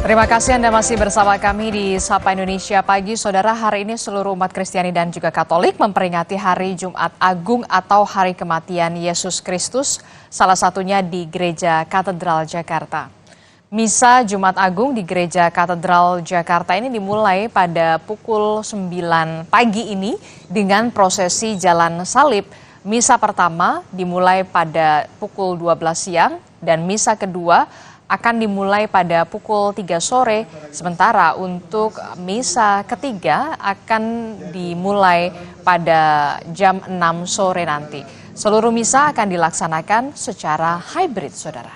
Terima kasih Anda masih bersama kami di Sapa Indonesia Pagi. Saudara, hari ini seluruh umat Kristiani dan juga Katolik memperingati Hari Jumat Agung atau Hari Kematian Yesus Kristus, salah satunya di Gereja Katedral Jakarta. Misa Jumat Agung di Gereja Katedral Jakarta ini dimulai pada pukul 9 pagi ini dengan prosesi Jalan Salib. Misa pertama dimulai pada pukul 12 siang dan misa kedua akan dimulai pada pukul 3 sore, sementara untuk misa ketiga akan dimulai pada jam 6 sore nanti. Seluruh misa akan dilaksanakan secara hybrid, saudara.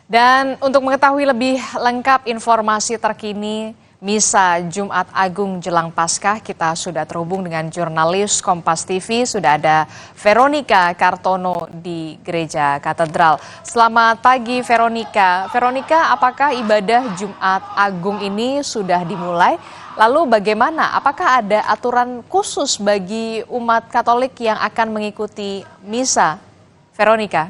Dan untuk mengetahui lebih lengkap informasi terkini Misa Jumat Agung jelang Paskah, kita sudah terhubung dengan jurnalis Kompas TV, sudah ada Veronica Kartono di Gereja Katedral. Selamat pagi Veronica. Veronica, apakah ibadah Jumat Agung ini sudah dimulai? Lalu bagaimana? Apakah ada aturan khusus bagi umat Katolik yang akan mengikuti misa? Veronica.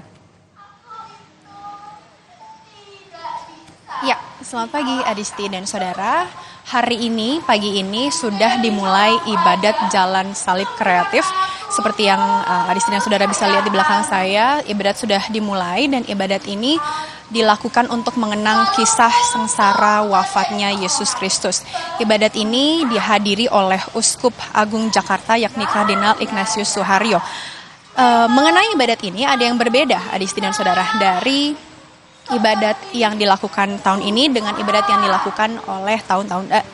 Ya, selamat pagi Adisti dan saudara. Hari ini, pagi ini sudah dimulai ibadat Jalan Salib Kreatif. Seperti yang Adisti dan saudara bisa lihat di belakang saya, ibadat sudah dimulai dan ibadat ini dilakukan untuk mengenang kisah sengsara wafatnya Yesus Kristus. Ibadat ini dihadiri oleh Uskup Agung Jakarta yakni Kardinal Ignatius Suharyo. Mengenai ibadat ini ada yang berbeda Adisti dan saudara dari ibadat yang dilakukan tahun ini dengan ibadat yang dilakukan oleh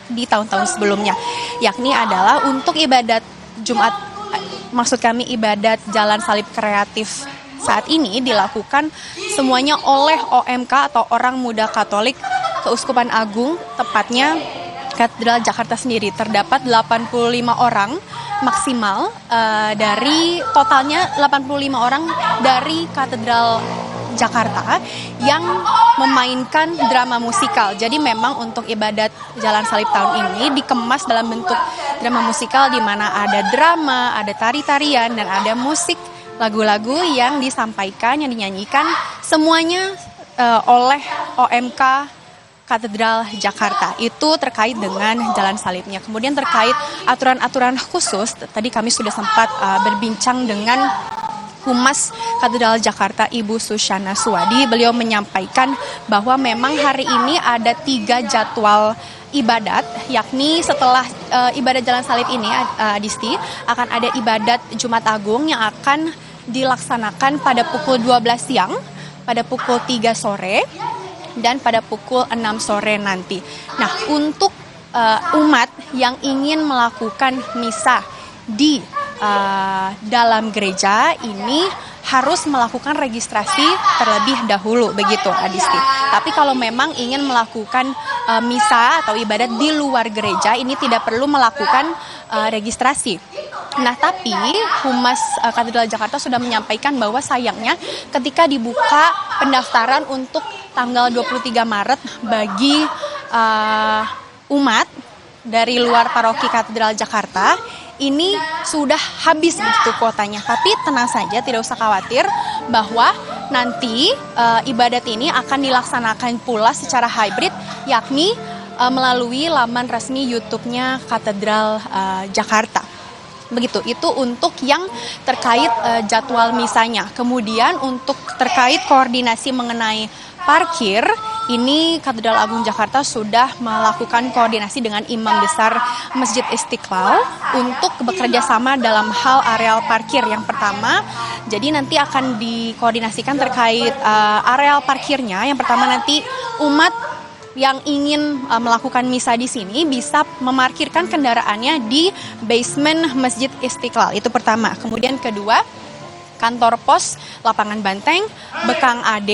di tahun-tahun sebelumnya, yakni adalah untuk ibadat Jumat, maksud kami ibadat Jalan Salib Kreatif saat ini dilakukan semuanya oleh OMK atau Orang Muda Katolik Keuskupan Agung, tepatnya Katedral Jakarta sendiri. Terdapat 85 orang maksimal dari totalnya 85 orang dari Katedral Jakarta yang memainkan drama musikal. Jadi memang untuk ibadat Jalan Salib tahun ini dikemas dalam bentuk drama musikal di mana ada drama, ada tari-tarian dan ada musik, lagu-lagu yang disampaikan, yang dinyanyikan semuanya oleh OMK Katedral Jakarta. Itu terkait dengan Jalan Salibnya. Kemudian terkait aturan-aturan khusus, tadi kami sudah sempat berbincang dengan Humas Katedral Jakarta Ibu Susyana Suwadi. Beliau menyampaikan bahwa memang hari ini ada 3 jadwal ibadat, yakni setelah ibadat Jalan Salib ini, Adisti, akan ada ibadat Jumat Agung yang akan dilaksanakan pada pukul 12 siang, pada pukul 3 sore, dan pada pukul 6 sore nanti. Nah, untuk umat yang ingin melakukan misa di dalam gereja ini harus melakukan registrasi terlebih dahulu, begitu Adisti. Tapi kalau memang ingin melakukan misa atau ibadat di luar gereja ini tidak perlu melakukan registrasi. Nah, tapi Humas Katedral Jakarta sudah menyampaikan bahwa sayangnya ketika dibuka pendaftaran untuk tanggal 23 Maret bagi umat dari luar paroki Katedral Jakarta, ini sudah habis begitu kuotanya. Tapi tenang saja, tidak usah khawatir bahwa nanti ibadat ini akan dilaksanakan pula secara hybrid, yakni melalui laman resmi YouTube-nya Katedral Jakarta. Begitu, itu untuk yang terkait jadwal misanya. Kemudian untuk terkait koordinasi mengenai parkir, ini Katedral Agung Jakarta sudah melakukan koordinasi dengan Imam Besar Masjid Istiqlal untuk bekerja sama dalam hal areal parkir. Yang pertama, jadi nanti akan dikoordinasikan terkait areal parkirnya. Yang pertama nanti umat yang ingin melakukan misa di sini bisa memarkirkan kendaraannya di basement Masjid Istiqlal. Itu pertama. Kemudian kedua, kantor pos Lapangan Banteng, Bekang AD,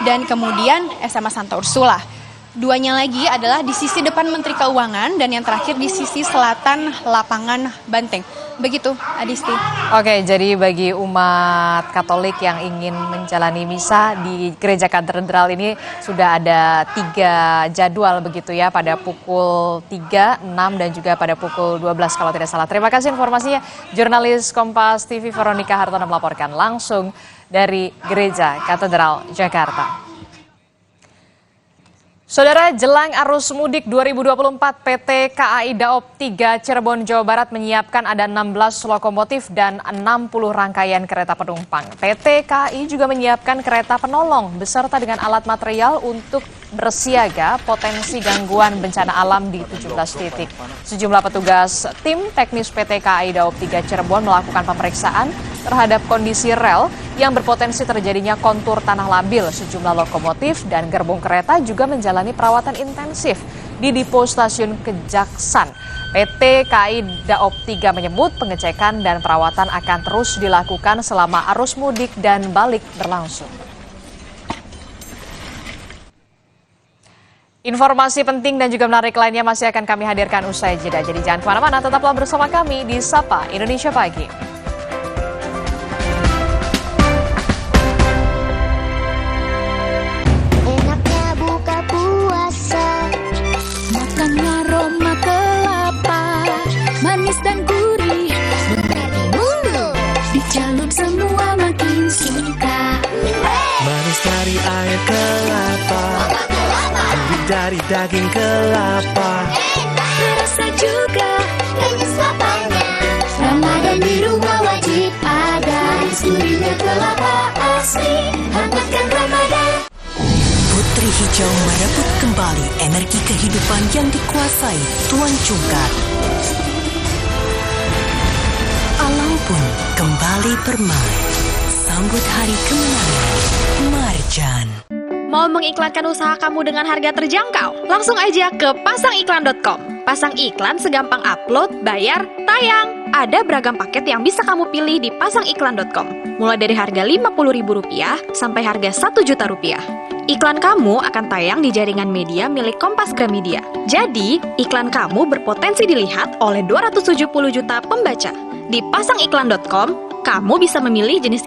dan kemudian SMA Santa Ursula. duanya lagi adalah di sisi depan Menteri Keuangan dan yang terakhir di sisi selatan lapangan Banteng. Begitu, Adisti. Oke, jadi bagi umat Katolik yang ingin menjalani misa di Gereja Katedral ini sudah ada 3 jadwal begitu ya, pada pukul 3, 6 dan juga pada pukul 12 kalau tidak salah. Terima kasih informasinya. Jurnalis Kompas TV Veronica Hartono melaporkan langsung dari Gereja Katedral Jakarta. Saudara, jelang arus mudik 2024, PT KAI Daop 3 Cirebon, Jawa Barat menyiapkan ada 16 lokomotif dan 60 rangkaian kereta penumpang. PT KAI juga menyiapkan kereta penolong beserta dengan alat material untuk bersiaga potensi gangguan bencana alam di 17 titik. Sejumlah petugas tim teknis PT KAI Daop 3 Cirebon melakukan pemeriksaan terhadap kondisi rel yang berpotensi terjadinya kontur tanah labil. Sejumlah lokomotif dan gerbong kereta juga menjalani perawatan intensif di Depo Stasiun Kejaksan. PT KAI Daop 3 menyebut pengecekan dan perawatan akan terus dilakukan selama arus mudik dan balik berlangsung. Informasi penting dan juga menarik lainnya masih akan kami hadirkan usai jeda. Jadi jangan kemana-mana, tetaplah bersama kami di Sapa Indonesia Pagi. Manis dan gurih, menjadi mulu, dijalur semua makin suka. Manis dari air kelapa, gurih dari daging kelapa, Terasa juga manis lapanya. Ramadan di rumah wajib ada, gurihnya kelapa asli, hangatkan Ramadan. Putri Hijau merebut kembali energi kehidupan yang dikuasai Tuan Cungkar. Alam pun kembali bermain. Sambut hari kemenangan Marjan. Mau mengiklankan usaha kamu dengan harga terjangkau? Langsung aja ke pasangiklan.com. Pasang iklan segampang upload, bayar, tayang. Ada beragam paket yang bisa kamu pilih di pasangiklan.com. Mulai dari harga Rp50.000 sampai harga Rp1.000.000. Iklan kamu akan tayang di jaringan media milik Kompas Gramedia. Jadi, iklan kamu berpotensi dilihat oleh 270 juta pembaca. Di pasangiklan.com, kamu bisa memilih jenis